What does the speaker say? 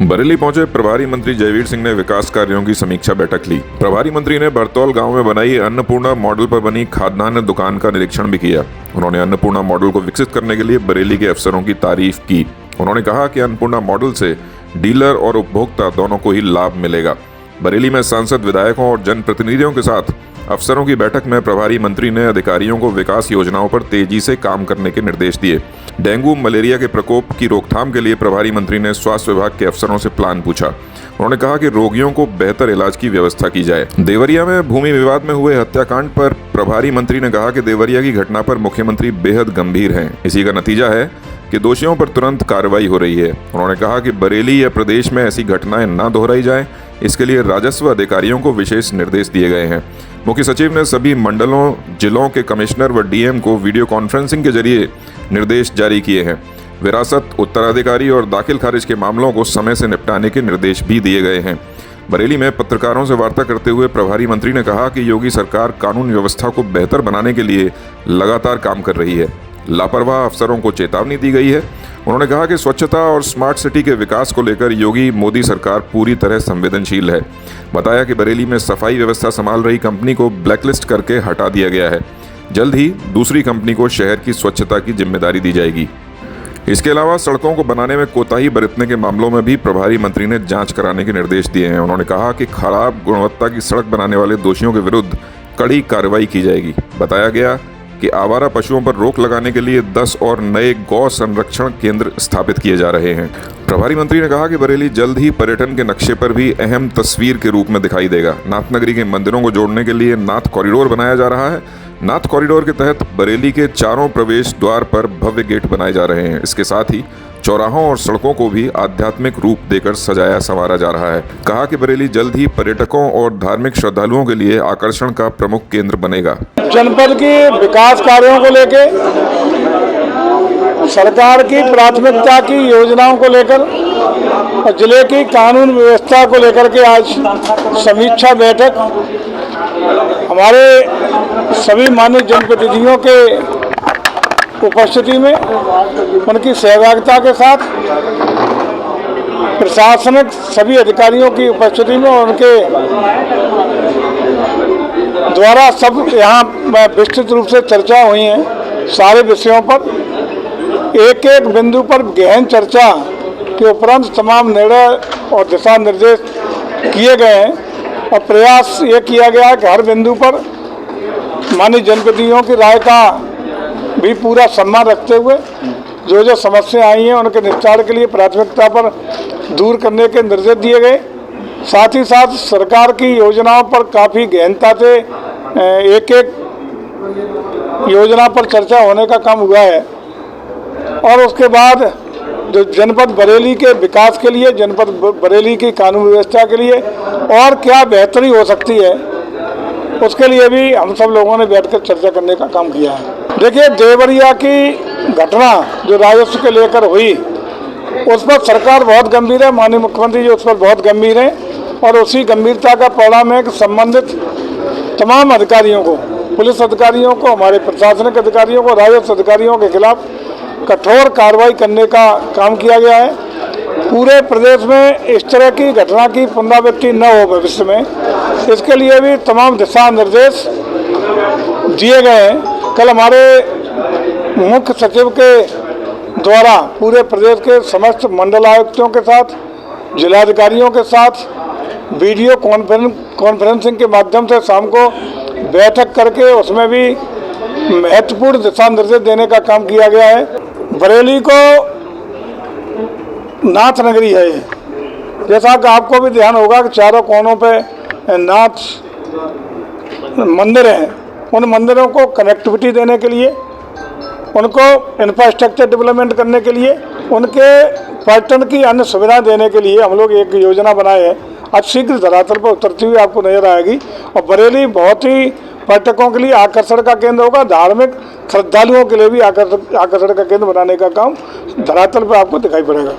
बरेली पहुंचे प्रभारी मंत्री जयवीर सिंह ने विकास कार्यों की समीक्षा बैठक ली। प्रभारी मंत्री ने भरतौल गांव में बनाई अन्नपूर्णा मॉडल पर बनी खाद्यान्न दुकान का निरीक्षण भी किया। उन्होंने अन्नपूर्णा मॉडल को विकसित करने के लिए बरेली के अफसरों की तारीफ की। उन्होंने कहा कि अन्नपूर्णा मॉडल से डीलर और उपभोक्ता दोनों को ही लाभ मिलेगा। बरेली में सांसद, विधायकों और जनप्रतिनिधियों के साथ अफसरों की बैठक में प्रभारी मंत्री ने अधिकारियों को विकास योजनाओं पर तेजी से काम करने के निर्देश दिए। डेंगू मलेरिया के प्रकोप की रोकथाम के लिए प्रभारी मंत्री ने स्वास्थ्य विभाग के अफसरों से प्लान पूछा। उन्होंने कहा कि रोगियों को बेहतर इलाज की व्यवस्था की जाए। देवरिया में भूमि विवाद में हुए हत्याकांड पर प्रभारी मंत्री ने कहा कि देवरिया की घटना पर मुख्यमंत्री बेहद गंभीर हैं। इसी का नतीजा है कि दोषियों पर तुरंत कार्रवाई हो रही है। उन्होंने कहा कि बरेली या प्रदेश में ऐसी घटनाएं न दोहराई जाएं, इसके लिए राजस्व अधिकारियों को विशेष निर्देश दिए गए हैं। मुख्य सचिव ने सभी मंडलों, जिलों के कमिश्नर व डीएम को वीडियो कॉन्फ्रेंसिंग के जरिए निर्देश जारी किए हैं। विरासत, उत्तराधिकारी और दाखिल खारिज के मामलों को समय से निपटाने के निर्देश भी दिए गए हैं। बरेली में पत्रकारों से वार्ता करते हुए प्रभारी मंत्री ने कहा कि योगी सरकार कानून व्यवस्था को बेहतर बनाने के लिए लगातार काम कर रही है। लापरवाह अफसरों को चेतावनी दी गई है। उन्होंने कहा कि स्वच्छता और स्मार्ट सिटी के विकास को लेकर योगी मोदी सरकार पूरी तरह संवेदनशील है। बताया कि बरेली में सफाई व्यवस्था संभाल रही कंपनी को ब्लैकलिस्ट करके हटा दिया गया है। जल्द ही दूसरी कंपनी को शहर की स्वच्छता की जिम्मेदारी दी जाएगी। इसके अलावा सड़कों को बनाने में कोताही बरतने के मामलों में भी प्रभारी मंत्री ने जांच कराने के निर्देश दिए हैं। उन्होंने कहा कि खराब गुणवत्ता की सड़क बनाने वाले दोषियों के विरुद्ध कड़ी कार्रवाई की जाएगी। बताया गया कि आवारा पशुओं पर रोक लगाने के लिए 10 और नए गौ संरक्षण केंद्र स्थापित किए जा रहे हैं। प्रभारी मंत्री ने कहा कि बरेली जल्द ही पर्यटन के नक्शे पर भी अहम तस्वीर के रूप में दिखाई देगा। नाथ नगरी के मंदिरों को जोड़ने के लिए नाथ कॉरिडोर बनाया जा रहा है। नाथ कॉरिडोर के तहत बरेली के चारों प्रवेश द्वार पर भव्य गेट बनाए जा रहे हैं। इसके साथ ही चौराहों और सड़कों को भी आध्यात्मिक रूप देकर सजाया संवारा जा रहा है। कहा कि बरेली जल्द ही पर्यटकों और धार्मिक श्रद्धालुओं के लिए आकर्षण का प्रमुख केंद्र बनेगा। जनपद की विकास कार्यों को लेकर, सरकार की प्राथमिकता की योजनाओं को लेकर और जिले की कानून व्यवस्था को लेकर के आज समीक्षा बैठक हमारे सभी माननीय जनप्रतिनिधियों के उपस्थिति में, उनकी सहभागिता के साथ, प्रशासनिक सभी अधिकारियों की उपस्थिति में और उनके द्वारा सब यहाँ विस्तृत रूप से चर्चा हुई है। सारे विषयों पर एक एक बिंदु पर गहन चर्चा के उपरांत तमाम निर्णय और दिशा निर्देश किए गए हैं और प्रयास ये किया गया है कि हर बिंदु पर माननीय जनप्रतिनिधियों की राय का भी पूरा सम्मान रखते हुए जो जो समस्याएं आई हैं उनके निस्तार के लिए प्राथमिकता पर दूर करने के निर्देश दिए गए। साथ ही साथ सरकार की योजनाओं पर काफ़ी गहनता से एक एक योजना पर चर्चा होने का काम हुआ है और उसके बाद जो जनपद बरेली के विकास के लिए, जनपद बरेली की कानून व्यवस्था के लिए और क्या बेहतरी हो सकती है, उसके लिए भी हम सब लोगों ने बैठकर चर्चा करने का काम किया है। देखिए, देवरिया की घटना जो राजस्व के लेकर हुई, उस पर सरकार बहुत गंभीर है। माननीय मुख्यमंत्री जी उस पर बहुत गंभीर हैं और उसी गंभीरता का परिणाम है कि संबंधित तमाम अधिकारियों को, पुलिस अधिकारियों को, हमारे प्रशासनिक अधिकारियों को, राजस्व अधिकारियों के खिलाफ कठोर कार्रवाई करने का काम किया गया है। पूरे प्रदेश में इस तरह की घटना की पुनरावृत्ति न हो भविष्य में, इसके लिए भी तमाम दिशा निर्देश दिए गए हैं। कल हमारे मुख्य सचिव के द्वारा पूरे प्रदेश के समस्त मंडल आयुक्तों के साथ, जिलाधिकारियों के साथ वीडियो कॉन्फ्रेंसिंग के माध्यम से शाम को बैठक करके उसमें भी महत्वपूर्ण दिशा निर्देश देने का काम किया गया है। बरेली को नाथ नगरी है ये, जैसा कि आपको भी ध्यान होगा कि चारों कोनों पे नाथ मंदिर हैं। उन मंदिरों को कनेक्टिविटी देने के लिए, उनको इंफ्रास्ट्रक्चर डेवलपमेंट करने के लिए, उनके पर्यटन की अन्य सुविधा देने के लिए हम लोग एक योजना बनाए हैं। आज शीघ्र धरातल पर उतरती हुई आपको नजर आएगी और बरेली बहुत ही पर्यटकों के लिए आकर्षण का केंद्र होगा। धार्मिक श्रद्धालुओं के लिए भी आकर्षण का केंद्र बनाने का काम धरातल पर आपको दिखाई पड़ेगा।